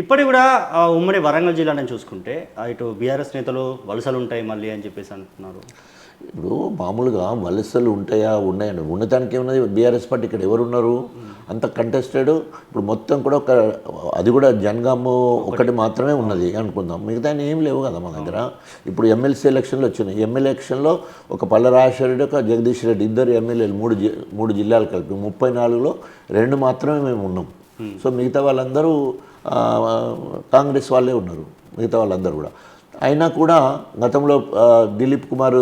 ఇప్పటికి కూడా ఉమ్మడి వరంగల్ జిల్లాని చూసుకుంటే ఇటు బీఆర్ఎస్ నేతలు వలసలు ఉంటాయి మళ్ళీ అని చెప్పేసి అంటున్నారు. ఇప్పుడు మామూలుగా వలసలు ఉంటాయా ఉన్నాయండి, ఉండటానికి ఏమున్నది. బీఆర్ఎస్ పార్టీ ఇక్కడ ఎవరున్నారు అంత కంటెస్టెడ్. ఇప్పుడు మొత్తం కూడా అది కూడా జనగాము ఒకటి మాత్రమే ఉన్నది అనుకుందాం, మిగతా ఏం లేవు కదా మన దగ్గర. ఇప్పుడు ఎమ్మెల్సీ ఎలక్షన్లు వచ్చినాయి. ఎమ్మెల్యే ఎలక్షన్లో ఒక పల్ల రాజశేఖర ఒక జగదీష్ రెడ్డి ఇద్దరు ఎమ్మెల్యేలు మూడు జిల్లాలు కలిపి 34లో 2 మాత్రమే మేము ఉన్నాం. సో మిగతా వాళ్ళందరూ కాంగ్రెస్ వాళ్ళే ఉన్నారు, మిగతా వాళ్ళందరూ కూడా. అయినా కూడా గతంలో దిలీప్ కుమార్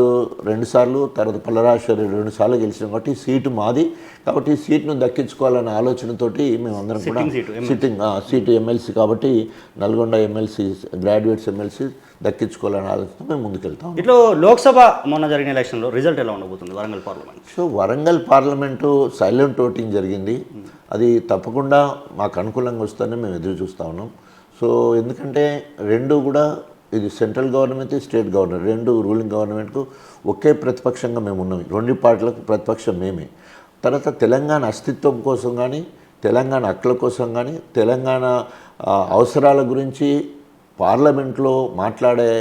2 సార్లు, తర్వాత పల్లరాజేశ్వర 2 సార్లు గెలిచినాం కాబట్టి సీటు మాది. కాబట్టి ఈ సీటును దక్కించుకోవాలనే ఆలోచనతోటి మేమందరం కూడా సీటు ఎమ్మెల్సీ కాబట్టి నల్గొండ ఎమ్మెల్సీ గ్రాడ్యుయేట్స్ ఎమ్మెల్సీ దక్కించుకోవాలనే ఆలోచనతో మేము ముందుకెళ్తాం. ఇట్లా లోక్సభ మొన్న జరిగిన ఎలక్షన్లో రిజల్ట్ ఎలా ఉండబోతుంది Warangal parliament? So Warangal parliament silent voting జరిగింది. అది తప్పకుండా మాకు అనుకూలంగా వస్తుందని మేము ఎదురు చూస్తూ ఉన్నాం. సో ఎందుకంటే రెండు కూడా, ఇది central government, state government, 2 ruling గవర్నమెంట్కు ఒకే ప్రతిపక్షంగా మేము ఉన్నాం. 2 పార్టీలకు ప్రతిపక్షం మేమే. తర్వాత తెలంగాణ అస్తిత్వం కోసం కానీ, తెలంగాణ హక్కుల కోసం కానీ, తెలంగాణ అవసరాల గురించి పార్లమెంట్లో మాట్లాడే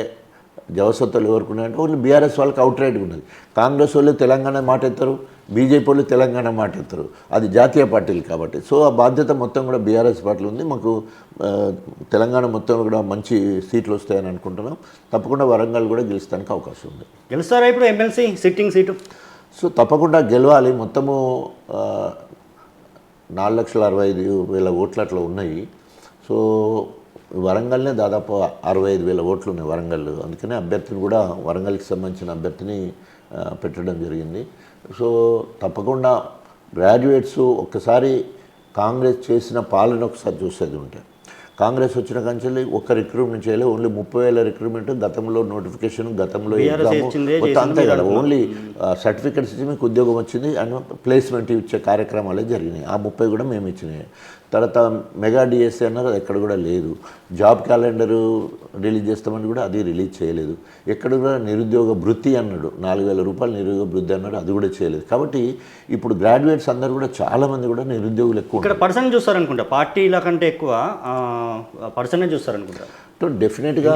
జవసత్తులు ఎవరికి ఉన్నాయంటే ఓన్లీ బీఆర్ఎస్ వాళ్ళకి అవుట్ రైట్గా ఉన్నది. కాంగ్రెస్ వాళ్ళు తెలంగాణ మాట ఎత్తారు, బీజేపీ వాళ్ళు తెలంగాణ మాట ఎత్తారు. అది జాతీయ పార్టీలు కాబట్టి. సో ఆ బాధ్యత మొత్తం కూడా బీఆర్ఎస్ పార్టీలు ఉంది. మాకు తెలంగాణ మొత్తంలో కూడా మంచి సీట్లు వస్తాయని అనుకుంటున్నాం. తప్పకుండా వరంగల్ కూడా గెలుస్తానికి అవకాశం ఉంది. గెలుస్తారా ఇప్పుడు ఎమ్మెల్సీ సిట్టింగ్ సీటు? సో తప్పకుండా గెలవాలి. మొత్తము 4,65,000 ఓట్లు అట్లా ఉన్నాయి. సో వరంగల్నే దాదాపు 65,000 ఓట్లు ఉన్నాయి వరంగల్. అందుకనే అభ్యర్థిని కూడా వరంగల్కి సంబంధించిన అభ్యర్థిని పెట్టడం జరిగింది. సో తప్పకుండా గ్రాడ్యుయేట్స్ ఒక్కసారి కాంగ్రెస్ చేసిన పాలన ఒకసారి చూసేది ఉంటే, కాంగ్రెస్ వచ్చిన కంచెల్లి ఒక్క రిక్రూట్మెంట్ చేయలేదు. ఓన్లీ 30,000 రిక్రూట్మెంట్, గతంలో నోటిఫికేషన్, గతంలో ఎగ్జామ్ అంతే కదా. ఓన్లీ సర్టిఫికెట్స్ ఇచ్చి మీకు ఉద్యోగం వచ్చింది అండ్ ప్లేస్మెంట్ ఇచ్చే కార్యక్రమాలే జరిగినాయి. ఆ 30 కూడా మేము ఇచ్చినాయి. తర్వాత మెగా డిఎస్సీ అన్నారు, అది ఎక్కడ కూడా లేదు. జాబ్ క్యాలెండరు రిలీజ్ చేస్తామని కూడా అది రిలీజ్ చేయలేదు. ఎక్కడ కూడా నిరుద్యోగ భృతి అన్నాడు, 4,000 రూపాయలు నిరుద్యోగ భృతి అన్నాడు, అది కూడా చేయలేదు. కాబట్టి ఇప్పుడు గ్రాడ్యుయేట్స్ అందరూ కూడా చాలామంది కూడా నిరుద్యోగులు ఎక్కువ. ఇక్కడ పర్సన్ చూస్తారనుకుంటా, పార్టీల కంటే ఎక్కువ పర్సనే చూస్తారనుకుంటా. డెఫినెట్గా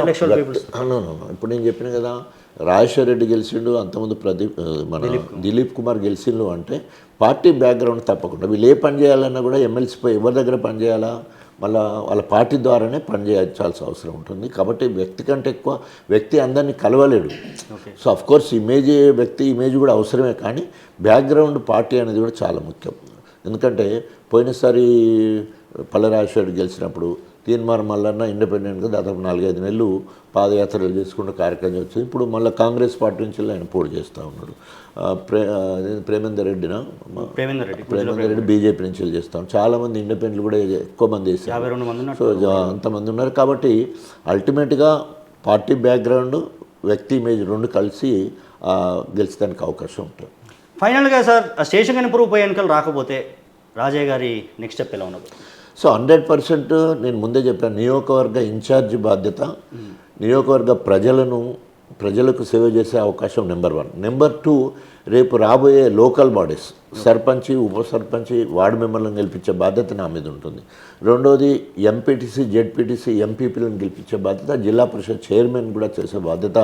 ఇప్పుడు నేను చెప్పిన కదా, రాజశేఖర రెడ్డి గెలిచిండు, అంతకుముందు దిలీప్ కుమార్ గెలిచిండు అంటే పార్టీ బ్యాక్గ్రౌండ్ తప్పకుండా. వీళ్ళు ఏ పని చేయాలన్నా కూడా ఎమ్మెల్సీ పోయి ఎవరి దగ్గర పని చేయాలా, మళ్ళీ వాళ్ళ పార్టీ ద్వారానే పని చేయాల్సిన అవసరం ఉంటుంది. కాబట్టి వ్యక్తి కంటే ఎక్కువ వ్యక్తి అందరినీ కలవలేడు. సో అఫ్కోర్స్ వ్యక్తి ఇమేజ్ కూడా అవసరమే, కానీ బ్యాక్గ్రౌండ్ పార్టీ అనేది కూడా చాలా ముఖ్యం. ఎందుకంటే పోయినసారి పల్లరాజశేఖర్ గెలిచినప్పుడు తీన్మార్ మల్లన్న ఇండిపెండెంట్గా దాదాపు 4-5 నెలలు పాదయాత్రలు చేసుకుంటూ కార్యక్రమం వచ్చింది. ఇప్పుడు మళ్ళీ కాంగ్రెస్ పార్టీ నుంచి ఆయన పోటీ చేస్తూ ఉన్నాడు. ప్రేమేందర్ రెడ్డి బీజేపీ నుంచి చేస్తాం. చాలామంది ఇండిపెండెంట్లు కూడా ఎక్కువ మంది చేస్తారు. సో అంతమంది ఉన్నారు. కాబట్టి అల్టిమేట్గా పార్టీ బ్యాక్గ్రౌండ్, వ్యక్తి ఇమేజ్ 2 కలిసి గెలిచడానికి అవకాశం ఉంటుంది. ఫైనల్గా సార్, స్టేషన్ కనుపూర్ ఉప ఎన్నికలు రాకపోతే రాజయ్య గారి నెక్స్ట్ స్టెప్ ఎలా ఉండదు? సో 100% నేను ముందే చెప్పాను, నియోజకవర్గ ఇన్ఛార్జి బాధ్యత, నియోజకవర్గ ప్రజలకు సేవ చేసే అవకాశం నెంబర్ 1. నెంబర్ 2, రేపు రాబోయే లోకల్ బాడీస్, సర్పంచి, ఉప సర్పంచి, వార్డు మెంబర్లను గెలిపించే బాధ్యత నా మీద ఉంటుంది. రెండోది ఎంపీటీసీ, జెడ్పీటీసీ, ఎంపీపీలను గెలిపించే బాధ్యత, జిల్లా పరిషత్ చైర్మన్ కూడా చేసే బాధ్యత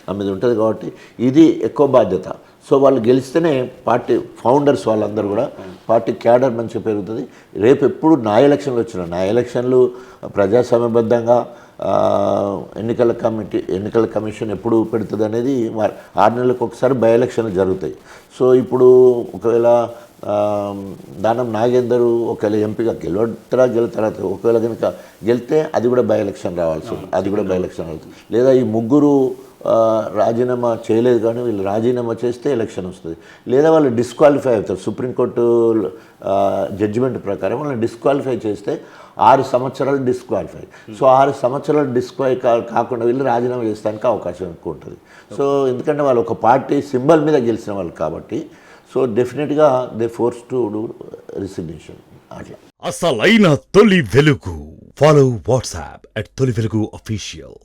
నా మీద ఉంటుంది. కాబట్టి ఇది ఎక్కువ బాధ్యత. సో వాళ్ళు గెలిస్తేనే పార్టీ ఫౌండర్స్ వాళ్ళందరూ కూడా పార్టీ క్యాడర్ మంచిగా పెరుగుతుంది. రేపు ఎప్పుడు నా ఎలక్షన్లు ప్రజాస్వామ్యబద్ధంగా ఎన్నికల కమిషన్ ఎప్పుడు పెడుతుంది అనేది 6 నెలలకు ఒకసారి బై ఎలక్షన్లు జరుగుతాయి. సో ఇప్పుడు ఒకవేళ దానం నాగేందర్ ఒకవేళ ఎంపీగా గెలుతారా, ఒకవేళ కనుక గెలితే అది కూడా బై ఎలక్షన్ రావాల్సి ఉంటుంది, అది కూడా బై ఎలక్షన్ అవుతుంది. లేదా ఈ ముగ్గురు రాజీనామా చేయలేదు కానీ వీళ్ళు రాజీనామా చేస్తే ఎలక్షన్ వస్తుంది. లేదా వాళ్ళు డిస్క్వాలిఫై అవుతారు. సుప్రీంకోర్టు జడ్జిమెంట్ ప్రకారం వాళ్ళని డిస్క్వాలిఫై చేస్తే 6 సంవత్సరాలు డిస్క్వాలిఫై. సో 6 సంవత్సరాలు డిస్క్వాలిఫై కాకుండా వీళ్ళు రాజీనామా చేసడానికి అవకాశం ఎక్కువ ఉంటుంది. సో ఎందుకంటే వాళ్ళు ఒక పార్టీ సింబల్ మీద గెలిచిన వాళ్ళు కాబట్టి, సో డెఫినెట్గా they force to do resignation. అట్లా అసలైన తొలి వెలుగు. ఫాలో వాట్సాప్ @తొలి వెలుగు official.